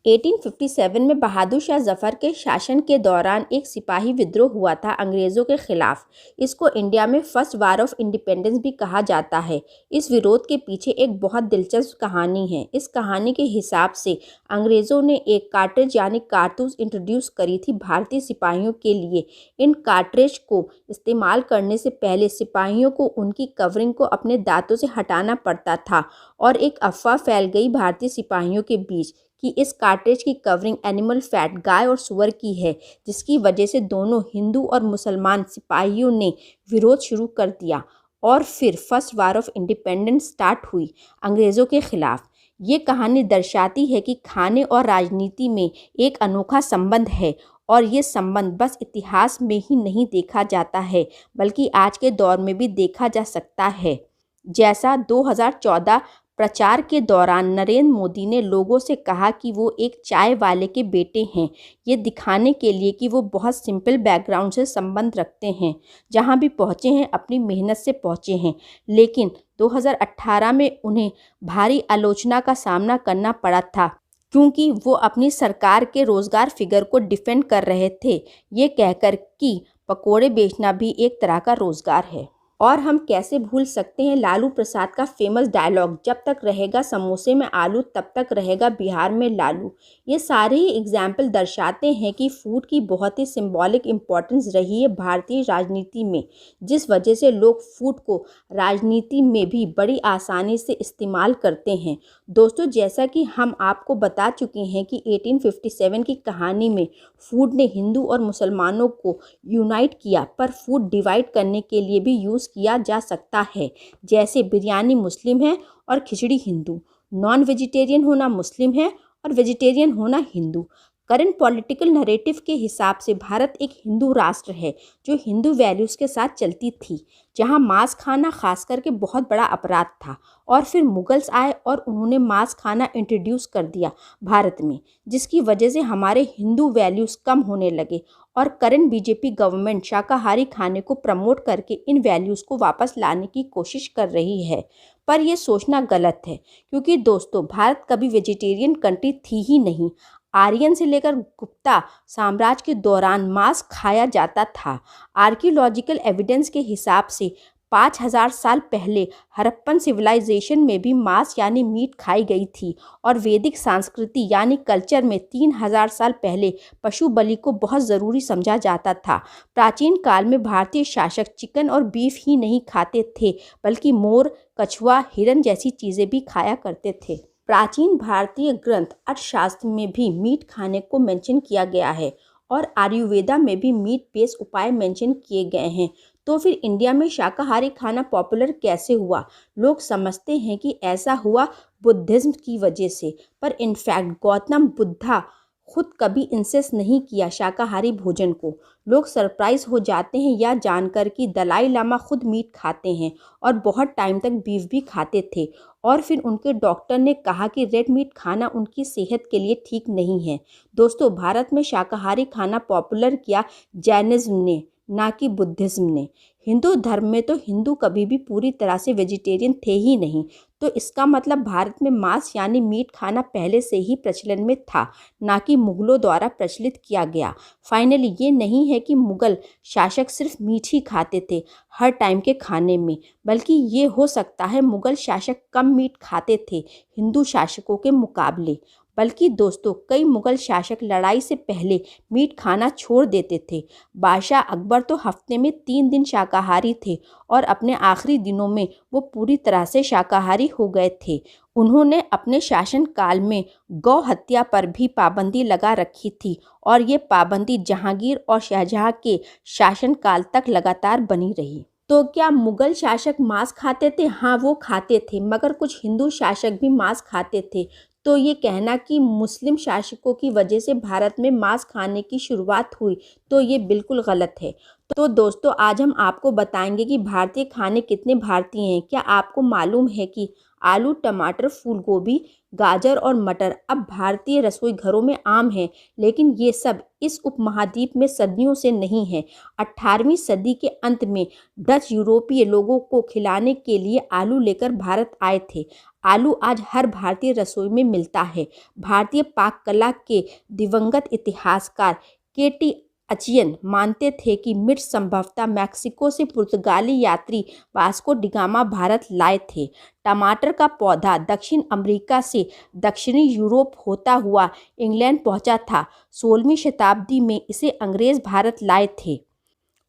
1857 में बहादुर शाह जफर के शासन के दौरान एक सिपाही विद्रोह हुआ था अंग्रेज़ों के खिलाफ। इसको इंडिया में फर्स्ट वार ऑफ इंडिपेंडेंस भी कहा जाता है। इस विरोध के पीछे एक बहुत दिलचस्प कहानी है। इस कहानी के हिसाब से अंग्रेज़ों ने एक कार्ट्रिज यानी कारतूस इंट्रोड्यूस करी थी भारतीय सिपाहियों के लिए। इन कार्ट्रिज को इस्तेमाल करने से पहले सिपाहियों को उनकी कवरिंग को अपने दांतों से हटाना पड़ता था और एक अफवाह फैल गई भारतीय सिपाहियों के बीच कि इस कार्ट्रिज की कवरिंग एनिमल फैट गाय और सुअर की है, जिसकी वजह से दोनों हिंदू और मुसलमान सिपाहियों ने विरोध शुरू कर दिया और फिर first war of independence start हुई अंग्रेज़ों के खिलाफ। ये कहानी दर्शाती है कि खाने और राजनीति में एक अनोखा संबंध है और ये संबंध बस इतिहास में ही नहीं देखा जाता है बल्कि आज के दौर में भी देखा जा सकता है। जैसा 2014 प्रचार के दौरान नरेंद्र मोदी ने लोगों से कहा कि वो एक चाय वाले के बेटे हैं, ये दिखाने के लिए कि वो बहुत सिंपल बैकग्राउंड से संबंध रखते हैं, जहां भी पहुंचे हैं अपनी मेहनत से पहुंचे हैं। लेकिन 2018 में उन्हें भारी आलोचना का सामना करना पड़ा था क्योंकि वो अपनी सरकार के रोज़गार फिगर को डिफेंड कर रहे थे, ये कहकर कि पकोड़े बेचना भी एक तरह का रोज़गार है। और हम कैसे भूल सकते हैं लालू प्रसाद का फेमस डायलॉग, जब तक रहेगा समोसे में आलू तब तक रहेगा बिहार में लालू। ये सारे ही एग्जाम्पल दर्शाते हैं कि फूड की बहुत ही सिंबॉलिक इम्पोर्टेंस रही है भारतीय राजनीति में, जिस वजह से लोग फूड को राजनीति में भी बड़ी आसानी से इस्तेमाल करते हैं। दोस्तों, जैसा कि हम आपको बता चुके हैं कि 1857 की कहानी में फूड ने हिंदू और मुसलमानों को यूनाइट किया, पर फूड डिवाइड करने के लिए भी यूज़ किया जा सकता है। जैसे बिरयानी मुस्लिम है और खिचड़ी हिंदू, नॉन वेजिटेरियन होना मुस्लिम है और वेजिटेरियन होना हिंदू। करंट पॉलिटिकल नैरेटिव के हिसाब से भारत एक हिंदू राष्ट्र है जो हिंदू वैल्यूज़ के साथ चलती थी, जहां मांस खाना खास करके बहुत बड़ा अपराध था। और फिर मुगल्स आए और उन्होंने मांस खाना इंट्रोड्यूस कर दिया भारत में, जिसकी वजह से हमारे हिंदू वैल्यूज़ कम होने लगे और करंट बीजेपी गवर्नमेंट शाकाहारी खाने को प्रमोट करके इन वैल्यूज़ को वापस लाने की कोशिश कर रही है। पर यह सोचना गलत है क्योंकि दोस्तों, भारत कभी वेजिटेरियन कंट्री थी ही नहीं। आर्यन से लेकर गुप्ता साम्राज्य के दौरान मांस खाया जाता था। आर्कियोलॉजिकल एविडेंस के हिसाब से 5000 साल पहले हड़प्पन सिविलाइजेशन में भी मांस यानी मीट खाई गई थी और वैदिक संस्कृति यानी कल्चर में 3000 साल पहले पशु बलि को बहुत ज़रूरी समझा जाता था। प्राचीन काल में भारतीय शासक चिकन और बीफ ही नहीं खाते थे बल्कि मोर, कछुआ, हिरन जैसी चीज़ें भी खाया करते थे। प्राचीन भारतीय ग्रंथ अर्थशास्त्र में भी मीट खाने को मेंशन किया गया है और आयुर्वेदा में भी मीट बेस्ड उपाय मेंशन किए गए हैं। तो फिर इंडिया में शाकाहारी खाना पॉपुलर कैसे हुआ? लोग समझते हैं कि ऐसा हुआ बुद्धिज्म की वजह से, पर इनफैक्ट गौतम बुद्धा खुद कभी इंसेस नहीं किया शाकाहारी भोजन को। लोग सरप्राइज हो जाते हैं या जानकर कि दलाई लामा खुद मीट खाते हैं और बहुत टाइम तक बीफ भी खाते थे और फिर उनके डॉक्टर ने कहा कि रेड मीट खाना उनकी सेहत के लिए ठीक नहीं है। दोस्तों, भारत में शाकाहारी खाना पॉपुलर किया जैनिज्म ने, ना कि बुद्धिज्म ने। हिंदू धर्म में तो हिंदू कभी भी पूरी तरह से वेजिटेरियन थे ही नहीं, तो इसका मतलब भारत में मांस यानी मीट खाना पहले से ही प्रचलन में था, ना कि मुगलों द्वारा प्रचलित किया गया। फाइनली ये नहीं है कि मुगल शासक सिर्फ मीट ही खाते थे हर टाइम के खाने में, बल्कि ये हो सकता है मुगल शासक कम मीट खाते थे हिंदू शासकों के मुकाबले। बल्कि दोस्तों, कई मुगल शासक लड़ाई से पहले मीट खाना छोड़ देते थे। बादशाह अकबर तो हफ्ते में 3 दिन शाकाहारी थे और अपने आखिरी दिनों में वो पूरी तरह से शाकाहारी हो गए थे। उन्होंने अपने शासनकाल में गौ हत्या पर भी पाबंदी लगा रखी थी और ये पाबंदी जहांगीर और शाहजहां के शासनकाल तक लगातार बनी रही। तो क्या मुगल शासक मांस खाते थे? हाँ, वो खाते थे, मगर कुछ हिंदू शासक भी मांस खाते थे। तो ये कहना कि मुस्लिम शासकों की वजह से भारत में मांस खाने की शुरुआत हुई, तो ये बिल्कुल गलत है। तो दोस्तों, आज हम आपको बताएंगे कि भारतीय खाने कितने भारतीय हैं। क्या आपको मालूम है कि आलू, टमाटर, फूल गोभी, गाजर और मटर अब भारतीय रसोई घरों में आम हैं, लेकिन ये सब इस उपमहाद्वीप में सदियों से नहीं है। 18वीं सदी के अंत में डच यूरोपीय लोगों को खिलाने के लिए आलू लेकर भारत आए थे। आलू आज हर भारतीय रसोई में मिलता है। भारतीय पाक कला के दिवंगत इतिहासकार केटी अचियन मानते थे कि मिर्च संभवतः मैक्सिको से पुर्तगाली यात्री वास्को डिगामा भारत लाए थे। टमाटर का पौधा दक्षिण अमेरिका से दक्षिणी यूरोप होता हुआ इंग्लैंड पहुंचा था। 16वीं शताब्दी में इसे अंग्रेज भारत लाए थे।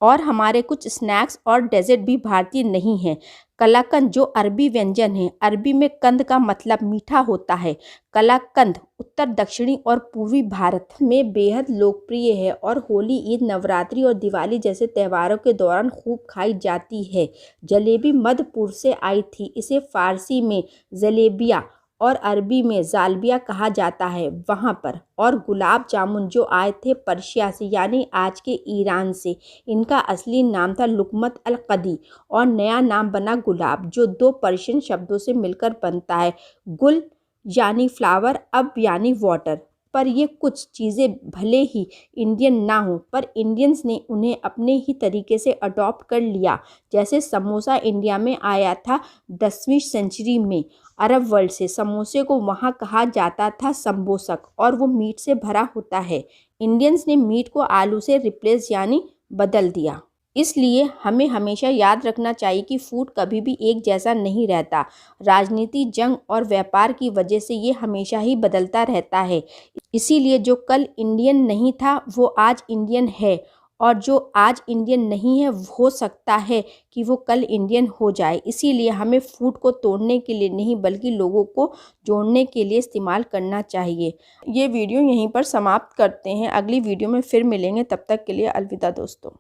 और हमारे कुछ स्नैक्स और डेजर्ट भी भारतीय नहीं हैं। कलाकंद जो अरबी व्यंजन है, अरबी में कंद का मतलब मीठा होता है। कलाकंद उत्तर, दक्षिणी और पूर्वी भारत में बेहद लोकप्रिय है और होली, ईद, नवरात्रि और दिवाली जैसे त्योहारों के दौरान खूब खाई जाती है। जलेबी मध्य पूर्व से आई थी। इसे फारसी में जलेबिया और अरबी में जालबिया कहा जाता है वहाँ पर। और गुलाब जामुन जो आए थे पर्शिया से, यानी आज के ईरान से। इनका असली नाम था लुकमत अल कदी और नया नाम बना गुलाब, जो 2 पर्शियन शब्दों से मिलकर बनता है। गुल यानी फ्लावर, अब यानी वाटर। पर ये कुछ चीज़ें भले ही इंडियन ना हो, पर इंडियंस ने उन्हें अपने ही तरीके से अडॉप्ट कर लिया। जैसे समोसा इंडिया में आया था 10वीं सेंचुरी में अरब वर्ल्ड से। समोसे को वहाँ कहा जाता था संबोसक और वो मीट से भरा होता है। इंडियंस ने मीट को आलू से रिप्लेस यानी बदल दिया। इसलिए हमें हमेशा याद रखना चाहिए कि फूड कभी भी एक जैसा नहीं रहता। राजनीति, जंग और व्यापार की वजह से ये हमेशा ही बदलता रहता है। इसीलिए जो कल इंडियन नहीं था वो आज इंडियन है, और जो आज इंडियन नहीं है हो सकता है कि वो कल इंडियन हो जाए। इसीलिए हमें फूड को तोड़ने के लिए नहीं बल्कि लोगों को जोड़ने के लिए इस्तेमाल करना चाहिए। ये वीडियो यहीं पर समाप्त करते हैं। अगली वीडियो में फिर मिलेंगे, तब तक के लिए अलविदा दोस्तों।